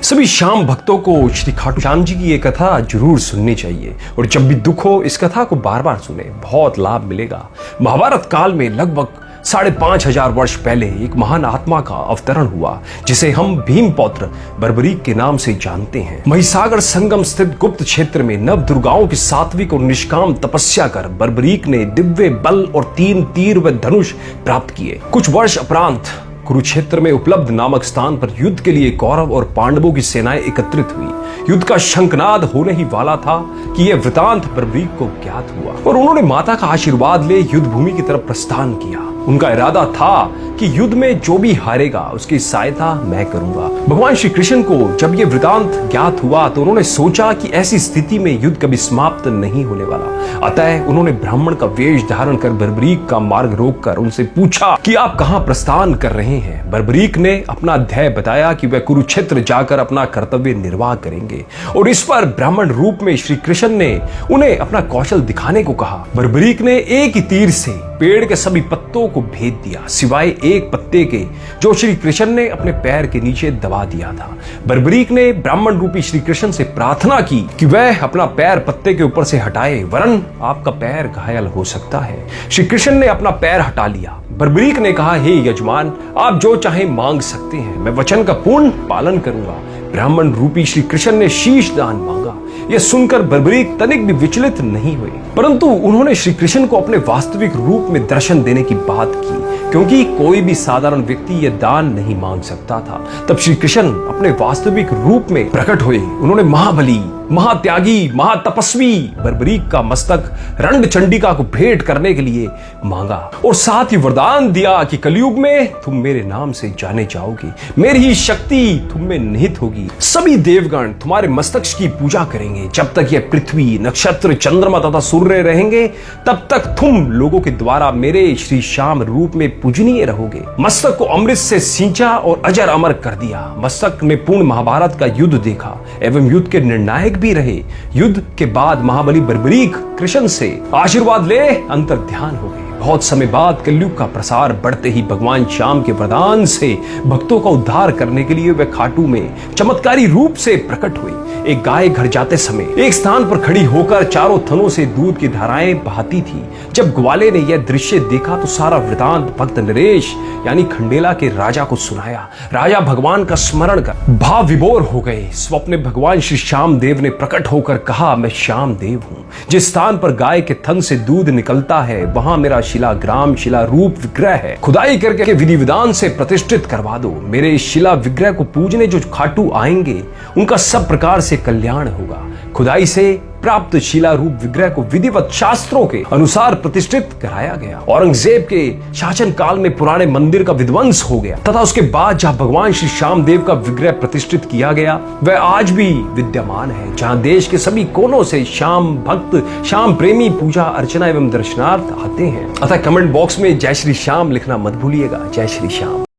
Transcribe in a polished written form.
सभी श्याम भक्तों को श्री खाटू श्याम जी की ये कथा जरूर सुननी चाहिए और जब भी दुख हो इस कथा को बार बार सुने, बहुत लाभ मिलेगा। महाभारत काल में लगभग 5,500 वर्ष पहले एक महान आत्मा का अवतरण हुआ जिसे हम भीमपौत्र बर्बरीक के नाम से जानते हैं। महिसागर संगम स्थित गुप्त क्षेत्र में नव दुर्गाओं की सात्विक और निष्काम तपस्या कर बर्बरीक ने दिव्य बल और 3 तीर व धनुष प्राप्त किए। कुछ वर्ष उपरांत कुरुक्षेत्र में उपलब्ध नामक स्थान पर युद्ध के लिए कौरव और पांडवों की सेनाएं एकत्रित हुई। युद्ध का शंखनाद होने ही वाला था कि यह वृतांत बर्बरीक को ज्ञात हुआ और उन्होंने माता का आशीर्वाद ले युद्ध भूमि की तरफ प्रस्थान किया। उनका इरादा था कि युद्ध में जो भी हारेगा उसकी सहायता मैं करूंगा। भगवान श्री कृष्ण को जब यह वृतांत ज्ञात हुआ तो उन्होंने सोचा कि ऐसी स्थिति में युद्ध कभी समाप्त नहीं होने वाला। अतः उन्होंने ब्राह्मण का वेश धारण कर बर्बरीक का मार्ग रोककर उनसे पूछा कि आप कहां प्रस्थान कर रहे हैं। बर्बरीक ने अपना ध्येय बताया कि वह कुरुक्षेत्र जाकर अपना कर्तव्य निर्वाह करेंगे और इस पर ब्राह्मण रूप में श्री कृष्ण ने उन्हें अपना कौशल दिखाने को कहा। बर्बरीक ने एक ही तीर से पेड़ के सभी पत्तों को भेद दिया सिवाय एक पत्ते के जो श्री कृष्ण ने अपने पैर के नीचे दबा दिया था। बर्बरीक ने ब्राह्मण रूपी श्री कृष्ण से प्रार्थना की कि वह अपना पैर पत्ते के ऊपर से हटाए, वरन आपका पैर घायल हो सकता है। श्री कृष्ण ने अपना पैर हटा लिया। बर्बरीक ने कहा, हे यजमान, आप जो चाहे मांग सकते हैं, मैं वचन का पूर्ण पालन करूंगा। ब्राह्मण रूपी श्री कृष्ण ने शीश दान मांगा। यह सुनकर बर्बरीक तनिक भी विचलित नहीं हुए, परंतु उन्होंने श्री कृष्ण को अपने वास्तविक रूप में दर्शन देने की बात की क्योंकि कोई भी साधारण व्यक्ति यह दान नहीं मांग सकता था। तब श्री कृष्ण अपने वास्तविक रूप में प्रकट हुए। उन्होंने महाबली, महात्यागी, महातपस्वी बर्बरीक का मस्तक रंड चंडिका को भेंट करने के लिए मांगा और साथ ही वरदान दिया कि कलयुग में तुम मेरे नाम से जाने जाओगे, मेरी ही शक्ति तुम में निहित होगी। सभी देवगण तुम्हारे मस्तक की पूजा करेंगे। जब तक यह पृथ्वी, नक्षत्र, चंद्रमा तथा सूर्य रहेंगे तब तक तुम लोगों के द्वारा मेरे श्री श्याम रूप में पूजनीय रहोगे। मस्तक को अमृत से सींचा और अजर अमर कर दिया। मस्तक में पूर्ण महाभारत का युद्ध देखा एवं युद्ध के निर्णायक भी रहे। युद्ध के बाद महाबली बर्बरीक कृष्ण से आशीर्वाद ले अंतर ध्यान हो गए। बहुत समय बाद कलयुग का प्रसार बढ़ते ही भगवान श्याम के वरदान से भक्तों का उद्धार करने के लिए वे खाटू में चमत्कारी रूप से प्रकट हुए। एक गाय घर जाते समय एक स्थान पर खड़ी होकर चारों थनों से दूध की धाराएं बहाती थी। जब ग्वाले ने यह दृश्य देखा तो सारा वृतांत भक्त नरेश यानी खंडेला के राजा को सुनाया। राजा भगवान का स्मरण कर भाव विभोर हो गए। स्वप्न भगवान श्री श्याम देव ने प्रकट होकर कहा, मैं श्याम देव हूँ। जिस स्थान पर गाय के थन से दूध निकलता है वहां मेरा शिलाग्राम शिला रूप विग्रह है। खुदाई करके विधि विधान से प्रतिष्ठित करवा दो। मेरे इस शिला विग्रह को पूजने जो खाटू आएंगे उनका सब प्रकार से कल्याण होगा। खुदाई से प्राप्त शिला रूप विग्रह को विधिवत शास्त्रों के अनुसार प्रतिष्ठित कराया गया। औरंगजेब के शासन काल में पुराने मंदिर का विध्वंस हो गया तथा उसके बाद जहां भगवान श्री श्याम देव का विग्रह प्रतिष्ठित किया गया वह आज भी विद्यमान है, जहां देश के सभी कोनों से श्याम भक्त, श्याम प्रेमी पूजा अर्चना एवं दर्शनार्थ आते हैं। अतः कमेंट बॉक्स में जय श्री श्याम लिखना मत भूलिएगा। जय श्री श्याम।